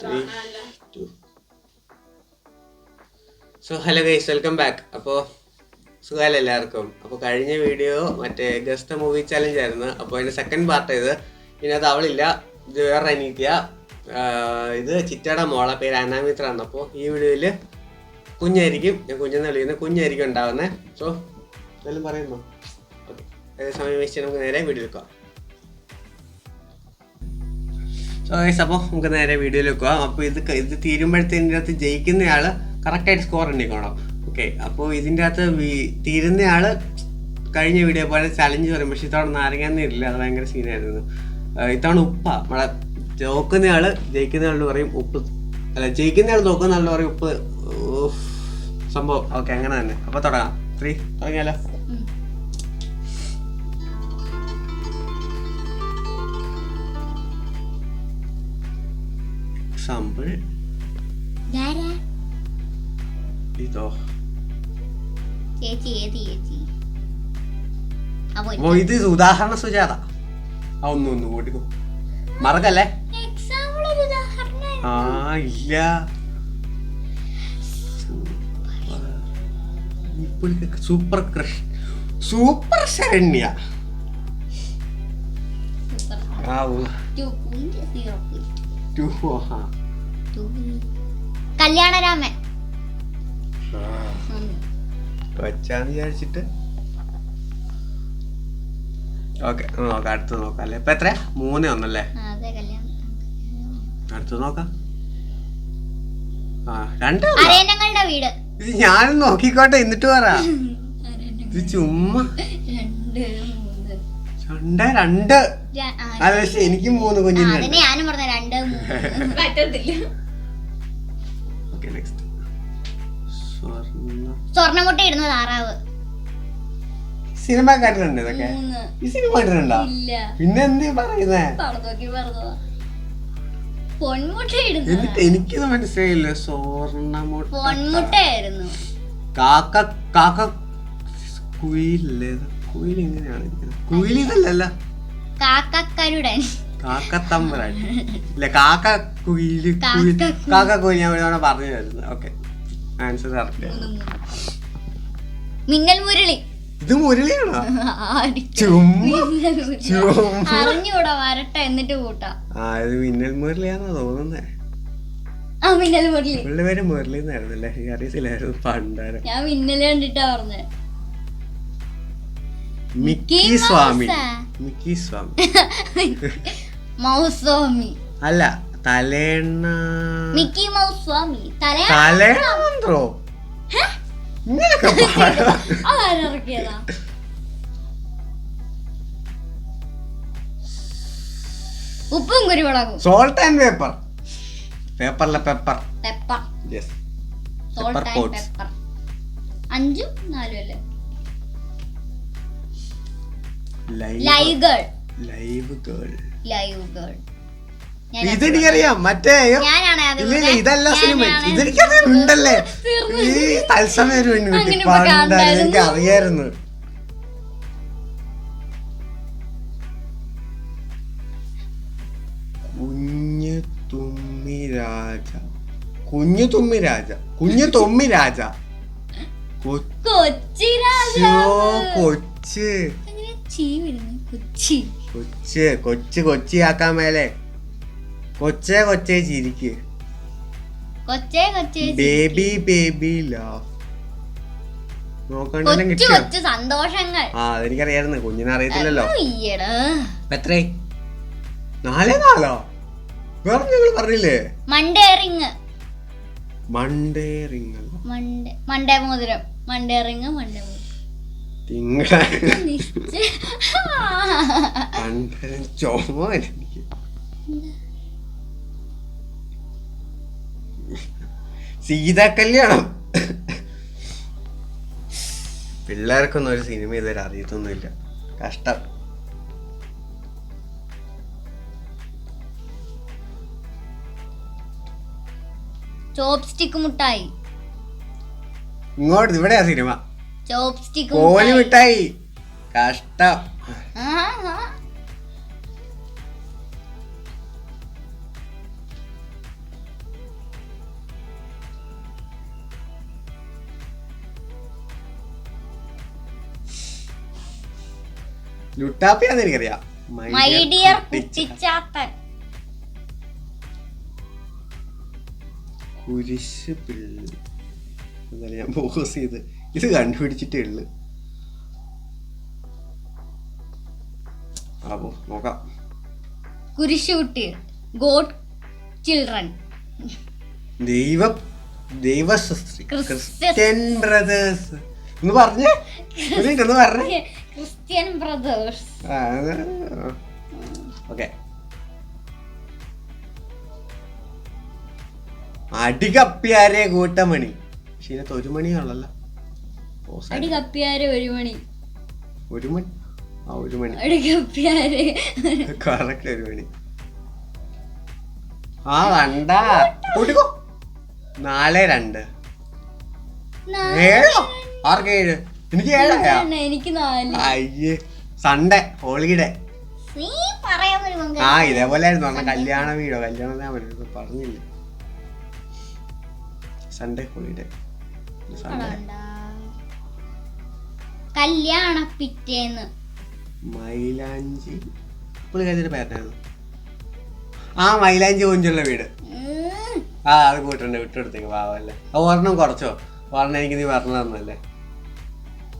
3, 2. So hello guys, welcome back. അപ്പോൾ സുഖമല്ല എല്ലാവർക്കും. അപ്പോൾ കഴിഞ്ഞ വീഡിയോ മറ്റേ ഗസ്റ്റ് മൂവി ചാലഞ്ച് ആയിരുന്നു. അപ്പോൾ അതിൻ്റെ സെക്കൻഡ് പാർട്ട് ഇത്. ഇതിനകത്ത് അവളില്ല, ഇത് വേറെ അനീത്യ. ഇത് ചിറ്റയുടെ മോളെ പേര് അനാമിത്രാണ്. അപ്പോൾ ഈ വീഡിയോയിൽ കുഞ്ഞായിരിക്കും, ഞാൻ കുഞ്ഞെന്ന് വിളിക്കുന്നത്, കുഞ്ഞായിരിക്കും ഉണ്ടാവുന്നത്. സോ എന്തായാലും പറയുന്നു. ഓക്കെ, ഏത് സമയം വെച്ച് നമുക്ക് നേരെ വീഡിയോ എടുക്കാം. സോ ഗൈസ്, അപ്പോൾ നമുക്ക് നേരെ വീഡിയോയിൽ വെക്കുക. അപ്പോൾ ഇത് തീരുമ്പോഴത്തേൻ്റെ അകത്ത് ജയിക്കുന്നയാൾ കറക്റ്റായിട്ട് സ്കോർ എണ്ണിക്കോണം. ഓക്കെ, അപ്പോൾ ഇതിൻ്റെ അകത്ത് തീരുന്നയാൾ കഴിഞ്ഞ വീഡിയോ പോലെ ചലഞ്ച് പറയും. പക്ഷേ ഇത്തവണ നാരങ്ങാന്നില്ല, അത് ഭയങ്കര സീനായിരുന്നു. ഇത്തവണ ഉപ്പാ. നമ്മളെ തോക്കുന്നയാൾ ജയിക്കുന്നയാളോട് പറയും ഉപ്പ്, അല്ല ജയിക്കുന്നയാൾ തോക്കുന്നയാളോട് പറയും ഉപ്പ്. സംഭവം ഓക്കെ, അങ്ങനെ തന്നെ. അപ്പോൾ തുടങ്ങാം. 3 തുടങ്ങിയാലോ? എക്സാമ്പിൾ ഇതോ. ഇത് ഉദാഹരണ സുജാത. ഒന്ന് കൂട്ടിക്കോ, മറക്കല്ലേ. ആ ഇല്ല, super crush, super Saranya. Kalyanaraman കൊച്ചാന്ന് വിചാരിച്ചിട്ട്. ഓക്കെ, നോക്കാം, അടുത്ത് നോക്കാം അല്ലേ. ഇപ്പൊ എത്രയാ? 3-1 അടുത്ത് നോക്കാം. ആ 2 വീട്. ഇത് ഞാനും നോക്കിക്കോട്ടെ, എന്നിട്ട് പറ. ഇത് ചുമ്മാ 2. അല്ല, പക്ഷെ എനിക്ക് 3 കുഞ്ഞിന്. Okay, next. സ്വർണ്ണമുട്ട ഇടുന്ന താറാവ്. സിനിമ കണ്ടിട്ടുണ്ട് ഇതൊക്കെ. ഈ സിനിമ കണ്ടിട്ടുണ്ടോ? പിന്നെ എന്ത് പറയുന്നേ? എന്നിട്ട് എനിക്കത് മനസ്സിലായില്ല. സ്വർണ്ണമുട്ടയായിരുന്നു. കാക്ക കുയിലല്ലേ? കുയിൽ എങ്ങനെയാണ് ഇരിക്കുന്നത്? കുയിൽ ഇതല്ല, കാക്കക്കരുടൻ, കാക്കത്തമ്പരാൻ ഇല്ല, കാക്ക കുയില്. കാക്ക കുയിൽ ഞാൻ ഒരു തവണ പറഞ്ഞു തരുന്നത്. Okay, answer correct. Minnal Murali. ഇത് മുരളിയാണോ? അറിഞ്ഞൂടാ, വരട്ടെ എന്നിട്ട് കൂട്ടാ. ആ, ഇത് മിന്നൽ മുരളിയാണോ തോന്നുന്നേ. മിന്നൽ മുരളി. പുള്ളിയുടെ പേര് മുരളി എന്നായിരുന്നല്ലേ? അറിയത്തില്ലായിരുന്നു പണ്ടാരം. ഞാൻ മിന്നൽ കണ്ടിട്ടാ പറഞ്ഞേ. മിക്കി സ്വാമി. മിക്കി സ്വാമി മൗസ്വാമി അല്ല, തലേണ്ണ. മിക്കി മൗസ് സ്വാമി. തലേണ്ണോ? ആരക്കിയതാ? ഉപ്പും കുരുമുളകും. Salt and paper. പേപ്പറിലെ pepper. Pepper. Yes. Salt and pepper. 5 4 അല്ലേ? Live girl. Live girl. Live girl. ഇതെനിക്കറിയാം. മറ്റേ ഇല്ല, ഇതല്ല സിനിമ. ഇതെനിക്കറിയുണ്ടല്ലേ, ഈ തത്സമയ ഒരു പെൺകുട്ടി പണ്ടായിരുന്നു, എനിക്ക് അറിയായിരുന്നു. കുഞ്ഞു തുമ്മി രാജ. കൊച്ചിയാക്കാൻ മേലെ. കൊച്ചേ ചിരിക്ക്. Baby love. നോക്കണ്ടല്ലോ, കിട്ടിയോ? സന്തോഷങ്ങൾ. ആ, അതെനിക്കറിയായിരുന്നു, കുഞ്ഞിനെ അറിയത്തില്ലല്ലോ. എത്രയായി? 4 വേറെ ഞങ്ങൾ പറഞ്ഞില്ലേ? Monday ring. മൺഡേ റിങ് അല്ല, മൺഡേ മോതിരം. മൺഡേ റിങ്, മൺഡേ മോതിരം. ചുമ എനിക്ക്. സീതാ കല്യാണം. പിള്ളേർക്കൊന്നും ഒരു സിനിമ ഇതുവരെ അറിയത്തൊന്നുമില്ല, കഷ്ടം. ചോപ്സ്റ്റിക് മുട്ടായി. ഇങ്ങോട്ട് ഇവിടെയാ സിനിമ. ചോപ്സ്റ്റിക് കോഴി മിഠായി. കഷ്ടം. ലുട്ടാപ്പിയാന്ന് എനിക്കറിയാം. My dear Kuttichathan. കുരിശ് പിള്ളി. എന്നാലും ഞാൻ ഫോക്കസ് ചെയ്ത് ഇത് കണ്ടുപിടിച്ചിട്ടേ ഉള്ളു. അപ്പോ നോക്കാം. കുരിശുകുട്ടി, ഗോഡ് ചിൽഡ്രൻ, ക്രിസ്ത്യൻ ബ്രദേഴ്സ് ഒന്ന് പറഞ്ഞേ, ഒന്ന് പറഞ്ഞേ. Christian brothers. ഓക്കെ. അടികപ്പിയാരെ കൂട്ടമണി. പക്ഷെ ഇതിനകത്ത് 1 മണിയാണല്ലോ. അടി കപ്പിയാരെ 1 മണി. 1 മണി. ആ 1 മണി. അടി കപ്പിയാരെ കറക്റ്റ് 1 മണി. ആ കണ്ടാ കൂട്ടിക്കോ. 4-2. 7. ആർക്ക് 7? എനിക്ക് 7. എനിക്ക് 4. അയ്യേ, സൺഡേ ഹോളിഡേ. നീ പറയാൻ വരുമ്പോ ആ ഇതേപോലെ ആയിരുന്നു പറഞ്ഞ കല്യാണ വീടോ കല്യാണം പറഞ്ഞില്ലേ. Sunday holiday. കല്യാണ പിറ്റേന്ന്. മൈലാഞ്ചി പുള്ളിക്കാരിയുടെ പേരായിരുന്നു. ആ മൈലാഞ്ചി കൊഞ്ചുള്ള വീട്. ആ അത് കൂട്ടുണ്ട്, വിട്ടെടുത്തേക്ക് പാവല്ലേ. അത് ഒരെണ്ണം കുറച്ചോ? ഒരെണ്ണം എനിക്ക് നീ പറഞ്ഞു തന്നല്ലേ.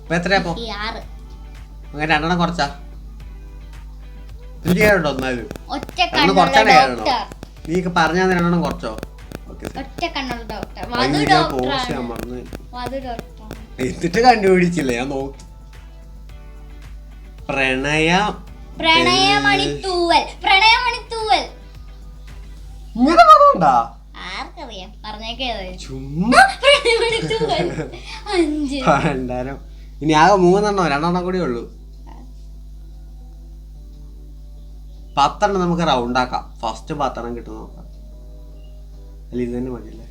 ഇപ്പൊ എത്രയാപ്പോ? അങ്ങനെ 2 കുറച്ചാ? ഇതിന്റെ 7 ഉണ്ടോ? എന്നാലും കുറച്ചാണ് 7 ഉണ്ടോ? നീ പറഞ്ഞാൽ 2 കുറച്ചോ? എന്നിട്ട് കണ്ടുപിടിച്ചില്ലേ ഞാൻ നോക്കി. പ്രണയമണിത്തൂവൽ. പ്രണയമണിത്തൂവൽ ഇങ്ങനെ പറഞ്ഞോണ്ടാ? ആർക്കറിയാം, പറഞ്ഞേക്കേ. ചുമ്മാ 5. ഇനി ആകെ 3 2 കൂടി ഉള്ളൂ. 10 നമുക്ക് റൗണ്ട് ആക്കാം. ഫസ്റ്റ് 10 കിട്ടും നോക്കാം. അല്ല ഇത് തന്നെ മതിയല്ലേ.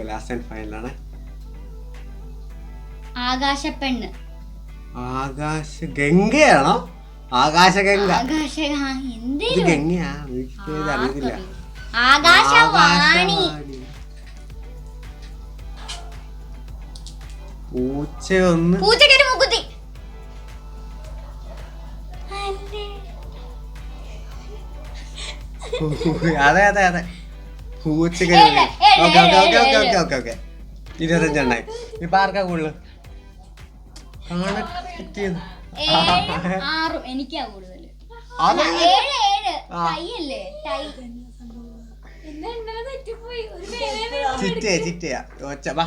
ലാസ്റ്റ് ആൻഡ് ഫൈനലാണ്. ആകാശപ്പെണ്ണ്. ഗംഗയാണോ? ആകാശഗംഗ. ഇത് ഗംഗയാ? അറിയത്തില്ല. ആകാശവാണി. പൂച്ചക്കൊരു മുക്കുത്തി. അതെ അതെ അതെ പൂച്ചക്ക്. 25 ഇപ്പൊ ആർക്കാ കൂടുതൽ? എനിക്കാ കൂടുതൽ. ചിറ്റയാ ഒച്ച. വാ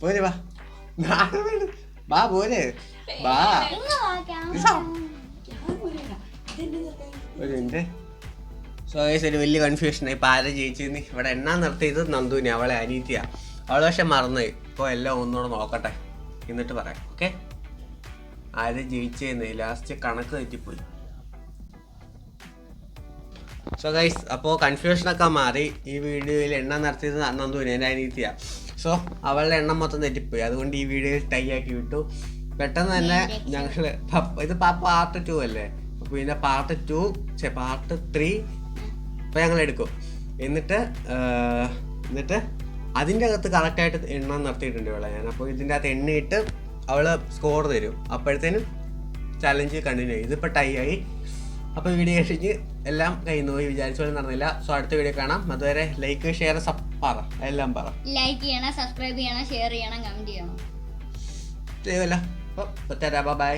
പോരെ, വാ വാ പോരെ, വാ. ഒരു വലിയ കൺഫ്യൂഷനായി. ഇപ്പൊ ആരെ ജയിച്ചെന്ന്. ഇവിടെ എണ്ണ നിർത്തിയത് നന്ദുവിനെ, അവളെ അനീതിയാ. അവള് പക്ഷെ മറന്നുപോയി. ഇപ്പൊ എല്ലാം ഒന്നുകൂടെ നോക്കട്ടെ എന്നിട്ട് പറയാം. ഓക്കെ, ആരെ ജയിച്ചെന്ന് ലാസ്റ്റ് കണക്ക് തെറ്റിപ്പോയി. സോ ഗൈസ്, അപ്പോൾ കൺഫ്യൂഷനൊക്കെ മാറി. ഈ വീഡിയോയിൽ എണ്ണം നടത്തിയത് നന്ദുവിനെ, എൻ്റെ അനീതിയാ. സോ അവളുടെ എണ്ണം മൊത്തം തെറ്റിപ്പോയി. അതുകൊണ്ട് ഈ വീഡിയോയിൽ ടൈ ആക്കി വിട്ടു. പെട്ടെന്ന് തന്നെ ഞങ്ങൾ ഇത് പാർട്ട് 2 അല്ലേ, അപ്പോൾ ഇതിൻ്റെ പാർട്ട് 3 ഇപ്പം ഞങ്ങൾ എടുക്കും. എന്നിട്ട് അതിൻ്റെ അകത്ത് കറക്റ്റായിട്ട് എണ്ണം നടത്തിയിട്ടുണ്ട് ഇവളെ ഞാൻ. അപ്പോൾ ഇതിൻ്റെ അകത്ത് എണ്ണിയിട്ട് അവൾ സ്കോർ തരും. അപ്പോഴത്തേനും ചലഞ്ച് കണ്ടിന്യൂ ചെയ്യും. ഇതിപ്പോൾ ടൈ ആയി. അപ്പോൾ വീഡിയോ കഴിഞ്ഞ് എല്ലാം കഴിഞ്ഞു പോയി. വിചാരിച്ച പോലെ നടന്നില്ല. സോ അടുത്ത വീഡിയോ കാണാം. അതുവരെ ലൈക്ക്, ഷെയർ, എല്ലാം പറ. ലൈക്ക് ചെയ്യണം, സബ്സ്ക്രൈബ് ചെയ്യണം, ഷെയർ ചെയ്യണം, കമന്റ് ചെയ്യണം. ചെയ്യുമല്ലോ. അപ്പോൾ ബൈ.